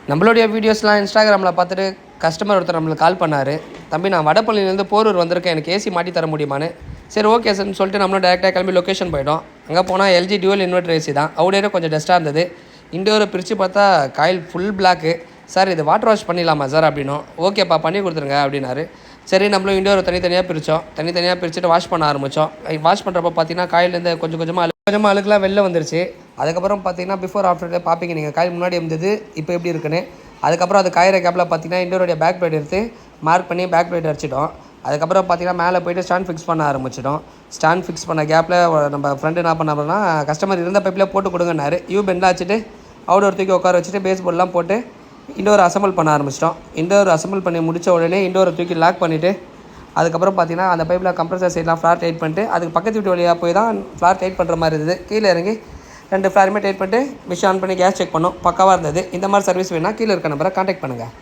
நம்மளுடைய வீடியோஸ்லாம் இன்ஸ்டாகிராமில் பார்த்துட்டு கஸ்டமர் ஒருத்தர் நம்மளுக்கு கால் பண்ணார். தம்பி நான் வடபழனிலேருந்து போரூர் வந்திருக்கேன், எனக்கு ஏசி மாட்டி தர முடியுமான்னு. சரி ஓகே சார்னு சொல்லிட்டு நம்மளும் டேரெக்டாக கிளம்பி லொக்கேஷன் போய்ட்டோம். அங்கே போனால் எல்ஜி டியூவல் இன்வெர்டர் ஏசி தான். அவுடேரே கொஞ்சம் டஸ்ட்டாக இருந்தது. இன்டோரை பிரித்து பார்த்தா காயில் ஃபுல் பிளாக்கு. சார் இது வாட்டர் வாஷ் பண்ணிடலாமா சார் அப்படின்னோம். ஓகேப்பா பண்ணி கொடுத்துருங்க அப்படின்னாரு. சரி நம்மளும் இன்டோரை தனித்தனியாக பிரித்தோம். தனித்தனியாக பிரிச்சுட்டு வாஷ் பண்ண ஆரம்பித்தோம். வாஷ் பண்ணுறப்ப பார்த்தீங்கன்னா காயிலேருந்து கொஞ்சம் கொஞ்சமாக அழுக்கெலாம் வெளில வந்துருச்சு. அதுக்கப்புறம் பார்த்தீங்கன்னா பிஃபோர் ஆஃப்டர் பார்ப்பீங்க நீங்கள், காயில் முன்னாடி இருந்தது இப்போ எப்படி இருக்குன்னு. அதுக்கப்புறம் அது காயிற கேப்பில் பார்த்தீங்கன்னா இன்டோருடைய பேக் பிளேட் எடுத்து மார்க் பண்ணி பேக் பிளேட் அடிச்சிட்டோம். அதுக்கப்புறம் பார்த்தீங்கன்னா மேலே போய்ட்டு ஸ்டாண்ட் ஃபிக்ஸ் பண்ண ஆரம்பிச்சிட்டோம். ஸ்டாண்ட் ஃபிக்ஸ் பண்ண கேப்பில் நம்ம ஃப்ரெண்டு என்ன பண்ணோம்னா, கஸ்டமர் இருந்த பைப்பில் போட்டு கொடுங்கன்னாரு. பெண்டில் வச்சுட்டு அவுடோர் தூக்கி உட்கார வச்சுட்டு பேஸ் போர்டெலாம் போட்டு இண்டோர் அசம்பிள் பண்ண ஆரம்பிச்சிட்டோம். இண்டோர் அசம்பிள் பண்ணி முடித்த உடனே இண்டோரை தூக்கி லாக் பண்ணிவிட்டு அதுக்கப்புறம் பார்த்தீங்கன்னா அந்த பைப்பில் கம்ப்ரஸர் சைட்லாம் ஃப்ளார் டைட் பண்ணிட்டு அதுக்கு பக்கத்து வீட்டு வழியாக போய் தான் ஃப்ளார் டைட் பண்ணுற மாதிரி இருந்தது. கீழே இறங்கி 2 ஃப்ளாருமே டைட் பண்ணிட்டு மிஷின் ஆன் பண்ணி கேஸ் செக் பண்ணோம். பக்காவாக இருந்தது. இந்த மாதிரி சர்வீஸ் வேணால் கீழே இருக்க நம்பரை கான்டாக்ட் பண்ணுங்கள்.